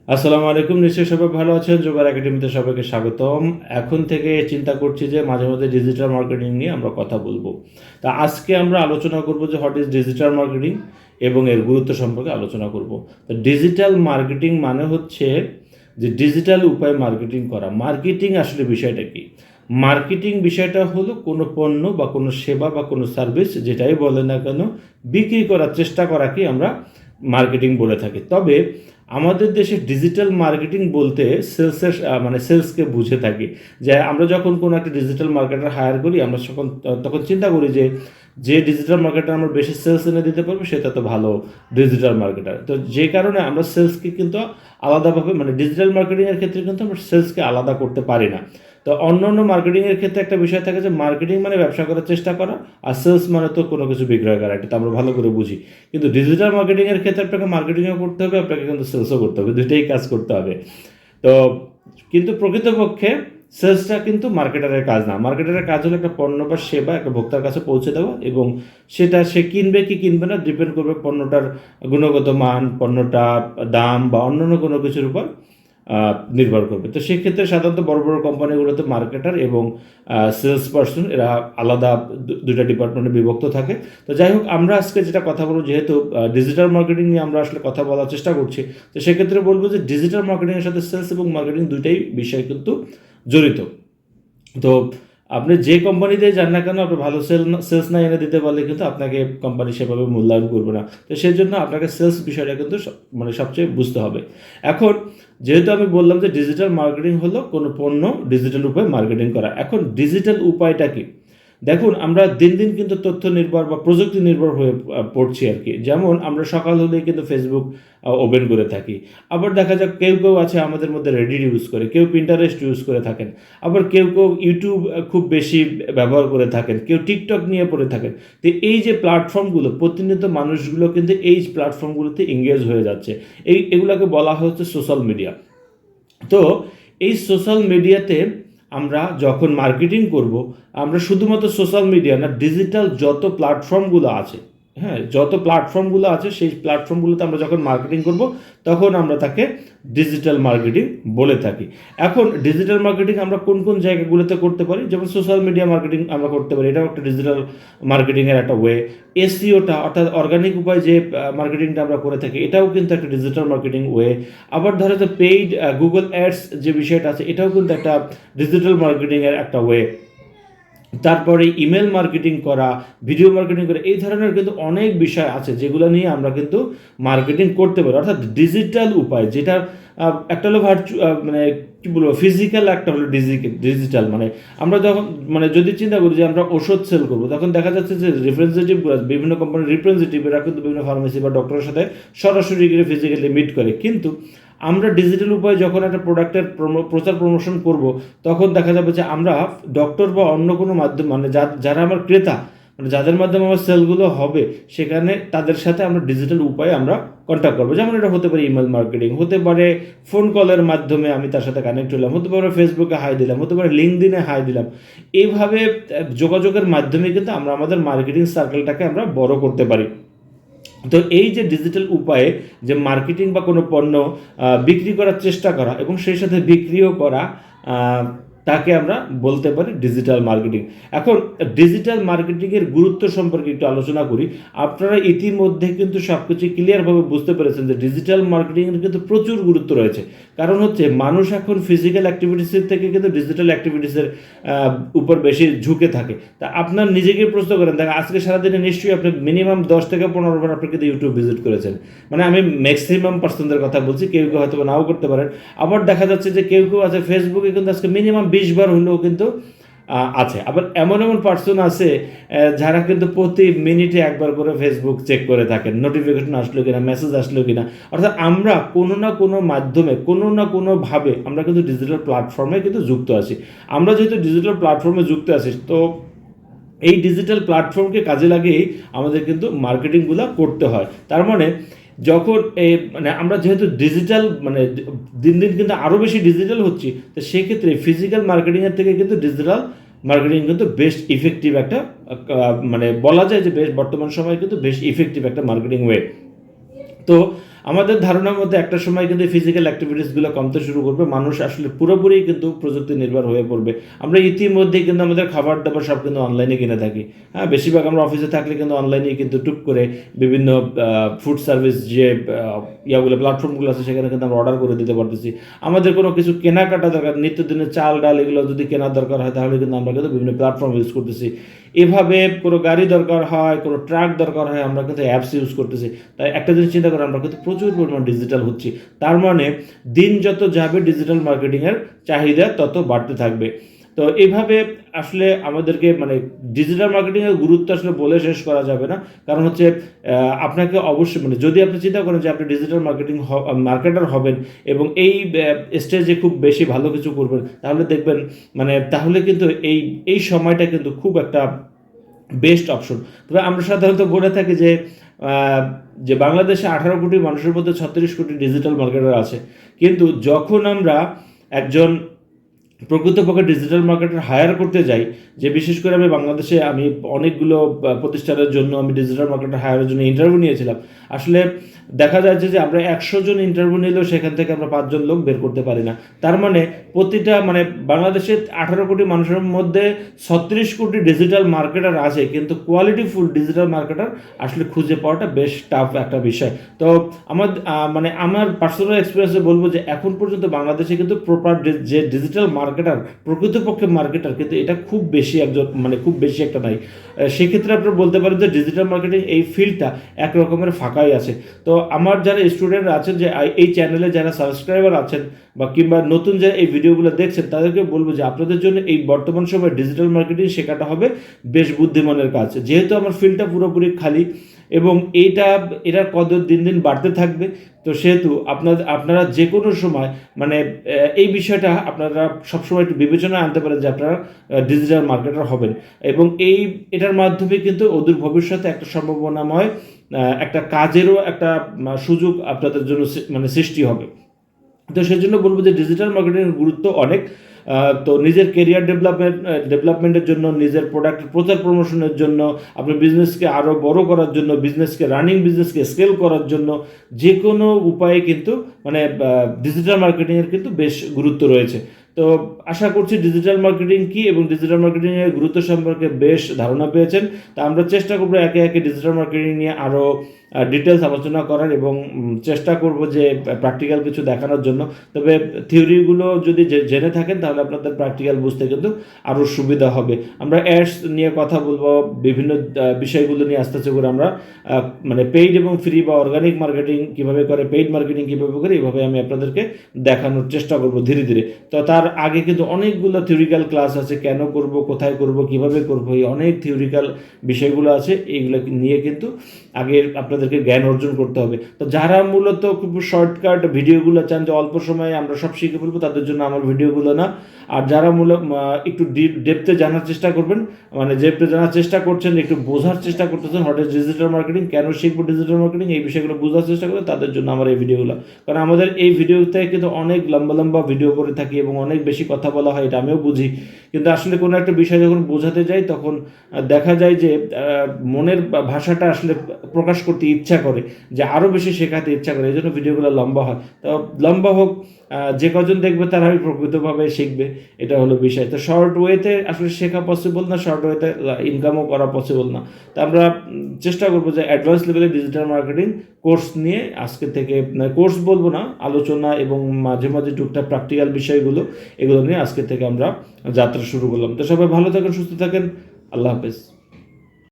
আসসালামু আলাইকুম। নিশ্চয়ই সবাই ভালো আছেন। জোবার একাডেমিতে সবাইকে স্বাগতম। এখন থেকে চিন্তা করছি যে মাঝে মধ্যে ডিজিটাল মার্কেটিং নিয়ে আমরা কথা বলবো। তা আজকে আমরা আলোচনা করব যে হোয়াট ইজ ডিজিটাল মার্কেটিং এবং এর গুরুত্ব সম্পর্কে আলোচনা করব। তো ডিজিটাল মার্কেটিং মানে হচ্ছে যে ডিজিটাল উপায়ে মার্কেটিং করা। মার্কেটিং আসলে বিষয়টা কি? মার্কেটিং বিষয়টা হলো কোনো পণ্য বা কোনো সেবা বা কোনো সার্ভিস যেটাই বলে না কেন বিক্রি করার চেষ্টা করাকে আমরা মার্কেটিং বলে থাকি। তবে আমাদের দেশে ডিজিটাল মার্কেটিং বলতে সেলসের মানে সেলসকে বুঝে থাকি। যে আমরা যখন কোনো একটা ডিজিটাল মার্কেটার হায়ার করি আমরা তখন চিন্তা করি যে ডিজিটাল মার্কেটার আমরা বেশি সেলস এনে দিতে পারবো সেটা তো ভালো ডিজিটাল মার্কেটার। তো যে কারণে আমরা সেলসকে কিন্তু আলাদাভাবে মানে ডিজিটাল মার্কেটিংয়ের ক্ষেত্রে কিন্তু আমরা সেলসকে আলাদা করতে পারি না। তো অন্য অন্য মার্কেটিংয়ের ক্ষেত্রে একটা বিষয় থাকে যে মার্কেটিং মানে ব্যবসা করার চেষ্টা করা, আর সেলস মানে তো কোনো কিছু বিক্রয় করা, এটা তো আমরা ভালো করে বুঝি। কিন্তু ডিজিটাল মার্কেটিংয়ের ক্ষেত্রে আপনাকে মার্কেটিংও করতে হবে, আপনাকে কিন্তু সেলসও করতে হবে, দুইটাই কাজ করতে হবে। তো কিন্তু প্রকৃতপক্ষে সেলসটা কিন্তু মার্কেটারের কাজ না। মার্কেটারের কাজ হলো একটা পণ্য বা সেবা একটা ভোক্তার কাছে পৌঁছে দেওয়া, এবং সেটা সে কিনবে কি কিনবে না ডিপেন্ড করবে পণ্যটার গুণগত মান, পণ্যটার দাম বা অন্যান্য কোনো কিছুর উপর নির্ভর করবে। তো সেক্ষেত্রে সাধারণত বড় বড় কোম্পানিগুলোতে মার্কেটার এবং সেলস পার্সন এরা আলাদা দুইটা ডিপার্টমেন্টে বিভক্ত থাকে। তো যাই হোক, আমরা আজকে যেটা কথা বলবো, যেহেতু ডিজিটাল মার্কেটিং নিয়ে আমরা আসলে কথা বলার চেষ্টা করছি, তো সেক্ষেত্রে বলবো যে ডিজিটাল মার্কেটিংয়ের সাথে সেলস এবং মার্কেটিং দুইটাই বিষয় কিন্তু জড়িত। তো আপনি যে কোম্পানিতেই যান না কেন, আপনি ভালো সেলস না এনে দিতে পারলে কিন্তু আপনাকে কোম্পানি সেভাবে মূল্যায়ন করবে না। তো সেই জন্য আপনাকে সেলস বিষয়টা কিন্তু মানে সবচেয়ে বুঝতে হবে। এখন যেহেতু আমি বললাম যে ডিজিটাল মার্কেটিং হলো কোনো পণ্য ডিজিটাল উপায়ে মার্কেটিং করা। এখন ডিজিটাল উপায়টা কি? দেখুন, আমরা দিন দিন কিন্তু তথ্য নির্ভর বা প্রযুক্তি নির্ভর হয়ে পড়ছি আর কি। যেমন আমরা সকাল হলেই কিন্তু ফেসবুক ওপেন করে থাকি। আবার দেখা যাক কেউ কেউ আছে আমাদের মধ্যে রেডিট ইউজ করে, কেউ পিন্টারেস্ট ইউজ করে থাকেন, আবার কেউ কেউ ইউটিউব খুব বেশি ব্যবহার করে থাকেন, কেউ টিকটক নিয়ে পড়ে থাকেন। তো এই যে প্ল্যাটফর্মগুলো, প্রতিনিয়ত মানুষগুলো কিন্তু এই প্ল্যাটফর্মগুলোতে এঙ্গেজ হয়ে যাচ্ছে। এগুলোকে বলা হচ্ছে সোশ্যাল মিডিয়া। তো এই সোশ্যাল মিডিয়াতে আমরা যখন মার্কেটিং করব, আমরা শুধুমাত্র সোশ্যাল মিডিয়া না, ডিজিটাল যত প্ল্যাটফর্মগুলো আছে, হ্যাঁ, যত প্ল্যাটফর্মগুলো আছে সেই প্ল্যাটফর্মগুলোতে আমরা যখন মার্কেটিং করব তখন আমরা তাকে ডিজিটাল মার্কেটিং বলে থাকি। এখন ডিজিটাল মার্কেটিং আমরা কোন কোন জায়গাগুলোতে করতে পারি? যেমন সোশ্যাল মিডিয়া মার্কেটিং আমরা করতে পারি, এটাও একটা ডিজিটাল মার্কেটিংয়ের একটা ওয়ে। এসইওটা অর্থাৎ অর্গানিক উপায় যে মার্কেটিংটা আমরা করে থাকি, এটাও কিন্তু একটা ডিজিটাল মার্কেটিং ওয়ে। আবার ধরো যে পেইড গুগল অ্যাডস যে বিষয়টা আছে, এটাও কিন্তু একটা ডিজিটাল মার্কেটিংয়ের একটা ওয়ে। তারপরে ইমেল মার্কেটিং করা, ভিডিও মার্কেটিং করা, এই ধরনের কিন্তু অনেক বিষয় আছে যেগুলো নিয়ে আমরা কিন্তু মার্কেটিং করতে পারি। অর্থাৎ ডিজিটাল উপায়, যেটা একটা হলো মানে কী বলবো, ফিজিক্যাল, একটা হলো ডিজিটাল। মানে আমরা যখন মানে যদি চিন্তা করি যে আমরা ওষুধ সেল করবো, তখন দেখা যাচ্ছে যে রিপ্রেজেন্টেটিভগুলো, বিভিন্ন কোম্পানির রিপ্রেজেন্টেটিভ, এরা কিন্তু বিভিন্ন ফার্মেসি বা ডক্টরের সাথে সরাসরি গিয়ে ফিজিক্যালি মিট করে। কিন্তু আমরা ডিজিটাল উপায়ে যখন একটা প্রোডাক্টের প্রচার প্রমোশন করব, তখন দেখা যাবে যে আমরা ডক্টর বা অন্য কোনো মাধ্যম মানে যারা আমার ক্রেতা, মানে যাদের মাধ্যমে আমার সেলগুলো হবে, সেখানে তাদের সাথে আমরা ডিজিটাল উপায়ে আমরা কন্ট্যাক্ট করবো। যেমন এটা হতে পারে ইমেল মার্কেটিং, হতে পারে ফোন কলের মাধ্যমে আমি তার সাথে কানেক্ট হলাম, হতে পারে ফেসবুকে হাই দিলাম, হতে পারে লিঙ্কডিনে হাই দিলাম। এইভাবে যোগাযোগের মাধ্যমে কিন্তু আমরা আমাদের মার্কেটিং সার্কেলটাকে আমরা বড় করতে পারি। তো এই যে ডিজিটাল উপায়ে যে মার্কেটিং বা কোনো পণ্য বিক্রি করার চেষ্টা করা এবং সেই সাথে বিক্রিও করা, তাকে আমরা বলতে পারি ডিজিটাল মার্কেটিং। এখন ডিজিটাল মার্কেটিংয়ের গুরুত্ব সম্পর্কে একটু আলোচনা করি। আপনারা ইতিমধ্যে কিন্তু সব কিছু ক্লিয়ারভাবে বুঝতে পেরেছেন যে ডিজিটাল মার্কেটিংয়ের কিন্তু প্রচুর গুরুত্ব রয়েছে। কারণ হচ্ছে মানুষ এখন ফিজিক্যাল অ্যাক্টিভিটিসের থেকে কিন্তু ডিজিটাল অ্যাক্টিভিটিসের উপর বেশি ঝুঁকে থাকে। তা আপনার নিজেকে প্রশ্ন করেন, দেখেন আজকে সারাদিনে নিশ্চয়ই আপনি মিনিমাম 10 থেকে 15 বার আপনি কিন্তু ইউটিউব ভিজিট করেছেন। মানে আমি ম্যাক্সিমাম পার্সনদের কথা বলছি, কেউ কেউ হয়তো নাও করতে পারেন। আবার দেখা যাচ্ছে যে কেউ কেউ আছে ফেসবুকে কিন্তু আজকে মিনিমাম 20 বার হলেও কিন্তু আছে। আবার এমন এমন পার্সন আছে যারা কিন্তু প্রতি মিনিটে একবার করে ফেসবুক চেক করে থাকেন, নোটিফিকেশন আসলো কিনা, মেসেজ আসলো কিনা। অর্থাৎ আমরা কোনো না কোনো মাধ্যমে, কোনো না কোনোভাবে আমরা কিন্তু ডিজিটাল প্ল্যাটফর্মে কিন্তু যুক্ত আছি। আমরা যেহেতু ডিজিটাল প্ল্যাটফর্মে যুক্ত আছি, তো এই ডিজিটাল প্ল্যাটফর্মকে কাজে লাগিয়েই আমাদের কিন্তু মার্কেটিংগুলো করতে হয়। তার মানে যখন এই মানে আমরা যেহেতু ডিজিটাল মানে দিন দিন কিন্তু আরও বেশি ডিজিটাল হচ্ছি, তো সেক্ষেত্রে ফিজিক্যাল মার্কেটিংয়ের থেকে কিন্তু ডিজিটাল মার্কেটিং কিন্তু বেস্ট ইফেক্টিভ একটা মানে বলা যায় যে বেশ বর্তমান সময়ে কিন্তু বেশ ইফেক্টিভ একটা মার্কেটিং ওয়ে। তো আমাদের ধারণার মধ্যে একটা সময় কিন্তু ফিজিক্যাল অ্যাক্টিভিটিসগুলো কমতে শুরু করবে, মানুষ আসলে পুরোপুরি কিন্তু প্রযুক্তি নির্ভর হয়ে পড়বে। আমরা ইতিমধ্যেই কিন্তু আমাদের খাবার দাবার সব কিন্তু অনলাইনে কিনে থাকি। হ্যাঁ, বেশিরভাগ আমরা অফিসে থাকলে কিন্তু অনলাইনেই কিন্তু টুক করে বিভিন্ন ফুড সার্ভিস যে ইয়াগুলো প্ল্যাটফর্মগুলো আছে সেখানে কিন্তু আমরা অর্ডার করে দিতে পারতেছি। আমাদের কোনো কিছু কেনাকাটা দরকার, নিত্যদিনের চাল ডাল এগুলো যদি কেনার দরকার হয় তাহলে কিন্তু আমরা কিন্তু বিভিন্ন প্ল্যাটফর্ম ইউজ করতেছি। এভাবে কোনো গাড়ি দরকার হয়, কোনো ট্রাক দরকার হয়, আমরা কিন্তু অ্যাপস ইউজ করতেছি। তাই একটা জিনিস চিন্তা করে আমরা কিন্তু প্রচুর পরিমাণ ডিজিটাল হচ্ছি। তার মানে দিন যত যাবে ডিজিটাল মার্কেটিংয়ের চাহিদা তত বাড়তে থাকবে। তো এইভাবে আসলে আমাদেরকে মানে ডিজিটাল মার্কেটিংয়ের গুরুত্ব আসলে বলে শেষ করা যাবে না। কারণ হচ্ছে আপনাকে অবশ্যই মানে যদি আপনি চিন্তা করেন যে আপনি ডিজিটাল মার্কেটার হবেন এবং এই স্টেজে খুব বেশি ভালো কিছু করবেন, তাহলে দেখবেন মানে তাহলে কিন্তু এই সময়টা কিন্তু খুব একটা বেস্ট অপশন। তবে আমরা সাধারণত বলে থাকি যে যে বাংলাদেশে 18 কোটি মানুষের মধ্যে 36 কোটি ডিজিটাল মার্কেটার আছে, কিন্তু যখন আমরা একজন প্রকৃতপক্ষে ডিজিটাল মার্কেটার হায়ার করতে যাই, যে বিশেষ করে বাংলাদেশে আমি অনেকগুলো প্রতিষ্ঠানের জন্য আমি ডিজিটাল মার্কেটার হায়ারের জন্য ইন্টারভিউ নিয়েছিলাম। আসলে দেখা যাচ্ছে যে আমরা 100 জন ইন্টারভিউ নিলেও সেখান থেকে আমরা 5 জন লোক বের করতে পারি না। তার মানে প্রতিটা মানে বাংলাদেশে 18 কোটি মানুষের মধ্যে 36 কোটি ডিজিটাল মার্কেটার আছে, কিন্তু কোয়ালিটিফুল ডিজিটাল মার্কেটার আসলে খুঁজে পাওয়াটা বেশ টাফ একটা বিষয়। তো আমার মানে আমার পার্সোনাল এক্সপিরিয়েন্সে বলবো যে এখন পর্যন্ত বাংলাদেশে কিন্তু প্রপার যে ডিজিটাল মার্কেটার, প্রকৃতপক্ষে মার্কেটার কিন্তু এটা খুব বেশি একজন মানে খুব বেশি একটা নাই। সেক্ষেত্রে আপনারা বলতে পারেন যে ডিজিটাল মার্কেটিং এই ফিল্ডটা এক রকমের ফাঁকাই আছে। তো আমার যারা স্টুডেন্ট আছেন, যে এই চ্যানেলে যারা সাবস্ক্রাইবার আছেন বা কিংবা নতুন যারা এই ভিডিওগুলো দেখছেন, তাদেরকে বলবো যে আপনাদের জন্য এই বর্তমান সময়ে ডিজিটাল মার্কেটিং শেখাটা হবে বেশ বুদ্ধিমানের কাজ। যেহেতু আমার ফিল্ডটা পুরোপুরি খালি এবং এটার কদর দিন দিন বাড়তে থাকবে, তো সেহেতু আপনারা যে কোনো সময় মানে এই বিষয়টা আপনারা সবসময় একটু বিবেচনায় আনতে পারেন যে আপনারা ডিজিটাল মার্কেটার হবেন, এবং এটার মাধ্যমে কিন্তু অদূর ভবিষ্যতে একটা সম্ভাবনাময় একটা কাজেরও একটা সুযোগ আপনাদের জন্য মানে সৃষ্টি হবে। তো সেজন্য বলবো যে ডিজিটাল মার্কেটিংয়ের গুরুত্ব অনেক। তো নিজের কেরিয়ার ডেভেলপমেন্টের জন্য, নিজের প্রোডাক্টের প্রচার প্রমোশনের জন্য, আপনার বিজনেসকে আরও বড় করার জন্য, বিজনেসকে স্কেল করার জন্য যে কোনো উপায়ে কিন্তু মানে ডিজিটাল মার্কেটিংয়ের কিন্তু বেশ গুরুত্ব রয়েছে। তো আশা করছি ডিজিটাল মার্কেটিং কী এবং ডিজিটাল মার্কেটিংয়ের গুরুত্ব সম্পর্কে বেশ ধারণা পেয়েছেন। তা আমরা চেষ্টা করবো একে একে ডিজিটাল মার্কেটিং নিয়ে আরও ডিটেলস আলোচনা করার এবং চেষ্টা করব যে প্র্যাকটিক্যাল কিছু দেখানোর জন্য। তবে থিওরিগুলো যদি জেনে থাকেন তাহলে আপনাদের প্র্যাকটিক্যাল বুঝতে কিন্তু আরও সুবিধা হবে। আমরা অ্যাডস নিয়ে কথা বলবো, বিভিন্ন বিষয়গুলো নিয়ে আস্তে আস্তে করে আমরা মানে পেইড এবং ফ্রি বা অর্গানিক মার্কেটিং কীভাবে করে, পেইড মার্কেটিং কীভাবে করে, এইভাবে আমি আপনাদেরকে দেখানোর চেষ্টা করব ধীরে ধীরে। তো তার আগে কিন্তু অনেকগুলো থিওরিক্যাল ক্লাস আছে, কেন করব, কোথায় করব, কিভাবে করব, এই অনেক থিওরিক্যাল বিষয়গুলো আছে। এইগুলো নিয়ে কিন্তু আগে আপনাদেরকে জ্ঞান অর্জন করতে হবে। তো যারা মূলত খুব শর্টকাট ভিডিওগুলো চান যে অল্প সময়ে আমরা সব শিখে ফেলবো, তাদের জন্য আমার ভিডিওগুলো না। আর যারা একটু ডেপথে জানার চেষ্টা করবেন, মানে ডেপথে জানার চেষ্টা করছেন, একটু বোঝার চেষ্টা করতেছেন হোয়াট ইজ ডিজিটাল মার্কেটিং, কেন শিখবো ডিজিটাল মার্কেটিং, এই বিষয়গুলো বোঝার চেষ্টা করবেন, তাদের জন্য আমার এই ভিডিওগুলো। কারণ আমাদের এই ভিডিওতে কিন্তু অনেক লম্বা লম্বা ভিডিও করে থাকি এবং অনেক বেশি কথা বলা হয়, এটা আমিও বুঝি। কিন্তু আসলে কোনো একটা বিষয় যখন বোঝাতে যাই তখন দেখা যায় যে মনের ভাষাটা আসলে প্রকাশ করতে ইচ্ছা করে, যে আরও বেশি শেখাতে ইচ্ছা করে, এই জন্য ভিডিওগুলো লম্বা হয়। তো লম্বা হোক, যে কজন দেখবে তারাই প্রকৃতভাবে শিখবে, এটা হলো বিষয়। তো শর্ট ওয়েতে আসলে শেখা পসিবল না, শর্ট ওয়েতে ইনকামও করা পসিবল না। তো আমরা চেষ্টা করবো যে অ্যাডভান্স লেভেলে ডিজিটাল মার্কেটিং কোর্স নিয়ে আজকে থেকে, কোর্স বলবো না, আলোচনা এবং মাঝে মাঝে টুকটাক প্র্যাকটিক্যাল বিষয়গুলো, এগুলো নিয়ে আজকে থেকে আমরা যাত্রা শুরু করলাম। তো সবাই ভালো থাকেন, সুস্থ থাকেন, আল্লাহ হাফেজ।